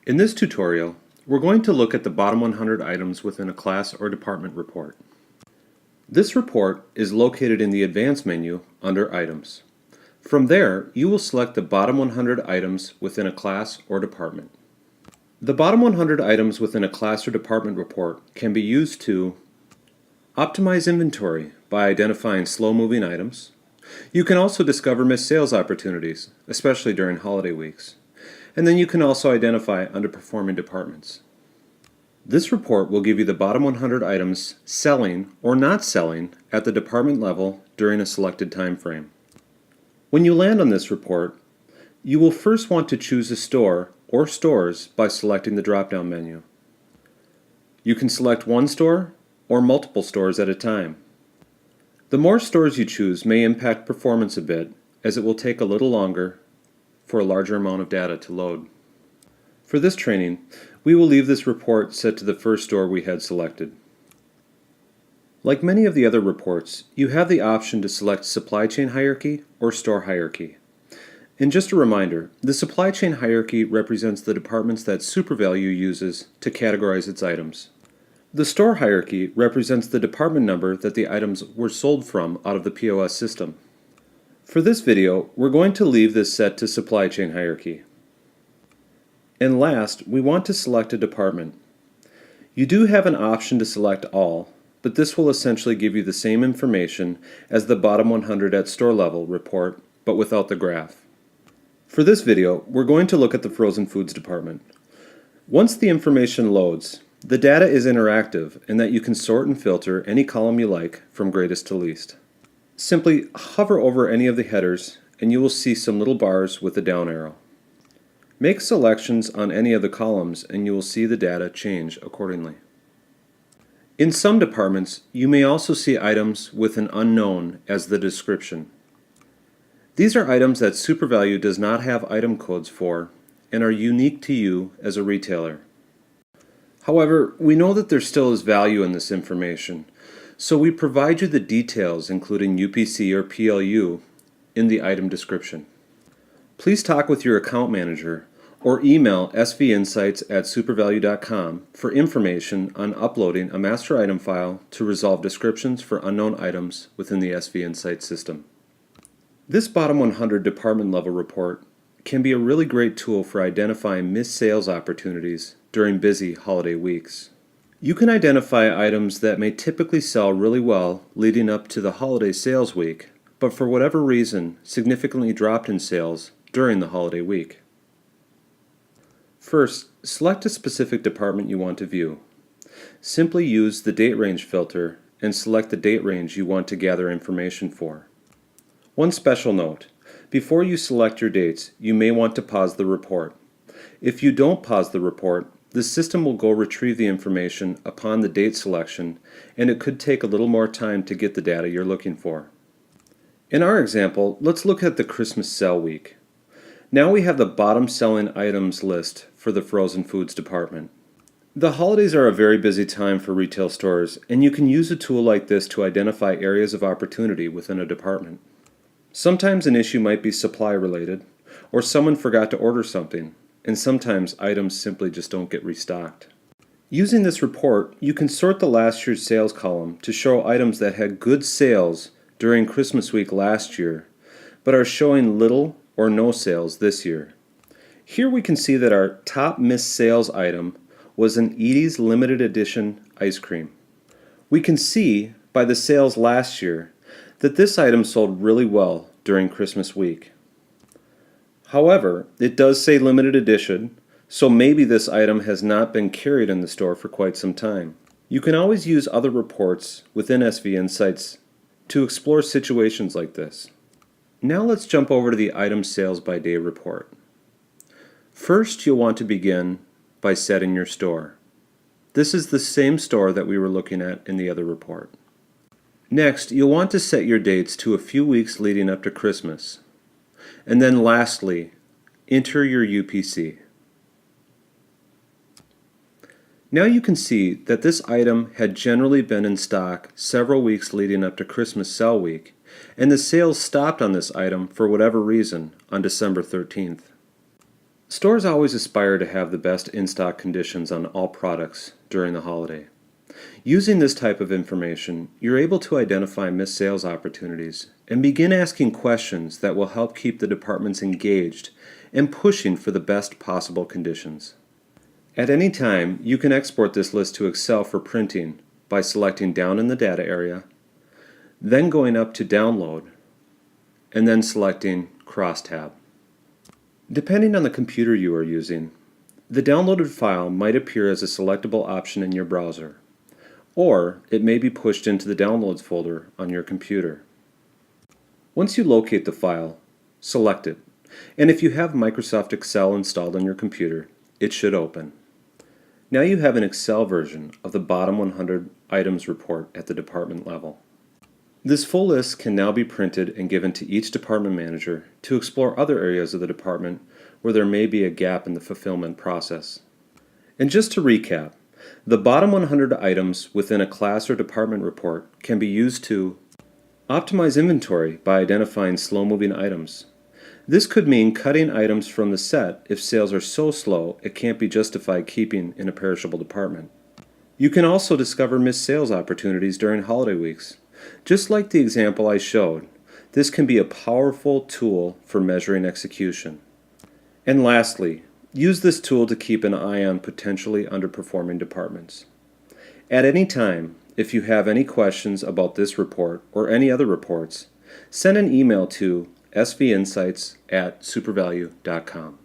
In this tutorial, we're going to look at the bottom 100 items within a class or department report. This report is located in the Advanced menu under Items. From there, you will select the bottom 100 items within a class or department. The bottom 100 items within a class or department report can be used to optimize inventory by identifying slow-moving items. You can also discover missed sales opportunities, especially during holiday weeks. And then you can also identify underperforming departments. This report will give you the bottom 100 items selling or not selling at the department level during a selected time frame. When you land on this report, you will first want to choose a store or stores by selecting the drop-down menu. You can select one store or multiple stores at a time. The more stores you choose may impact performance a bit, as it will take a little longer for a larger amount of data to load. For this training, we will leave this report set to the first store we had selected. Like many of the other reports, you have the option to select supply chain hierarchy or store hierarchy. And just a reminder, the supply chain hierarchy represents the departments that SuperValu uses to categorize its items. The store hierarchy represents the department number that the items were sold from out of the POS system. For this video, we're going to leave this set to supply chain hierarchy. And last, we want to select a department. You do have an option to select all, but this will essentially give you the same information as the bottom 100 at store level report, but without the graph. For this video, we're going to look at the frozen foods department. Once the information loads, the data is interactive in that you can sort and filter any column you like from greatest to least. Simply hover over any of the headers and you will see some little bars with a down arrow. Make selections on any of the columns and you will see the data change accordingly. In some departments, you may also see items with an unknown as the description. These are items that SuperValu does not have item codes for and are unique to you as a retailer. However, we know that there still is value in this information, so we provide you the details including UPC or PLU in the item description. Please talk with your account manager or email svinsights@supervalu.com for information on uploading a master item file to resolve descriptions for unknown items within the SV Insights system. This bottom 100 department level report can be a really great tool for identifying missed sales opportunities during busy holiday weeks. You can identify items that may typically sell really well leading up to the holiday sales week, but for whatever reason significantly dropped in sales during the holiday week. First, select a specific department you want to view. Simply use the date range filter and select the date range you want to gather information for. One special note, before you select your dates, you may want to pause the report. If you don't pause the report, the system will go retrieve the information upon the date selection, and it could take a little more time to get the data you're looking for. In our example, let's look at the Christmas sale week. Now we have the bottom selling items list for the frozen foods department. The holidays are a very busy time for retail stores, and you can use a tool like this to identify areas of opportunity within a department. Sometimes an issue might be supply related, or someone forgot to order something, and sometimes items simply just don't get restocked. Using this report, you can sort the last year's sales column to show items that had good sales during Christmas week last year, but are showing little or no sales this year. Here we can see that our top missed sales item was an Edy's limited edition ice cream. We can see by the sales last year that this item sold really well during Christmas week. However, it does say limited edition, so maybe this item has not been carried in the store for quite some time. You can always use other reports within SV Insights to explore situations like this. Now let's jump over to the item sales by day report. First, you'll want to begin by setting your store. This is the same store that we were looking at in the other report. Next, you'll want to set your dates to a few weeks leading up to Christmas. And then lastly, enter your UPC. Now you can see that this item had generally been in stock several weeks leading up to Christmas sale week, and the sales stopped on this item for whatever reason on December 13th. Stores always aspire to have the best in-stock conditions on all products during the holiday. Using this type of information, you're able to identify missed sales opportunities and begin asking questions that will help keep the departments engaged and pushing for the best possible conditions. At any time, you can export this list to Excel for printing by selecting down in the data area, then going up to download, and then selecting crosstab. Depending on the computer you are using, the downloaded file might appear as a selectable option in your browser, or it may be pushed into the Downloads folder on your computer. Once you locate the file, select it, and if you have Microsoft Excel installed on your computer, it should open. Now you have an Excel version of the bottom 100 items report at the department level. This full list can now be printed and given to each department manager to explore other areas of the department where there may be a gap in the fulfillment process. And just to recap, the bottom 100 items within a class or department report can be used to optimize inventory by identifying slow-moving items. This could mean cutting items from the set if sales are so slow it can't be justified keeping in a perishable department. You can also discover missed sales opportunities during holiday weeks. Just like the example I showed, this can be a powerful tool for measuring execution. And lastly, use this tool to keep an eye on potentially underperforming departments. At any time, if you have any questions about this report or any other reports, send an email to svinsights@supervalu.com.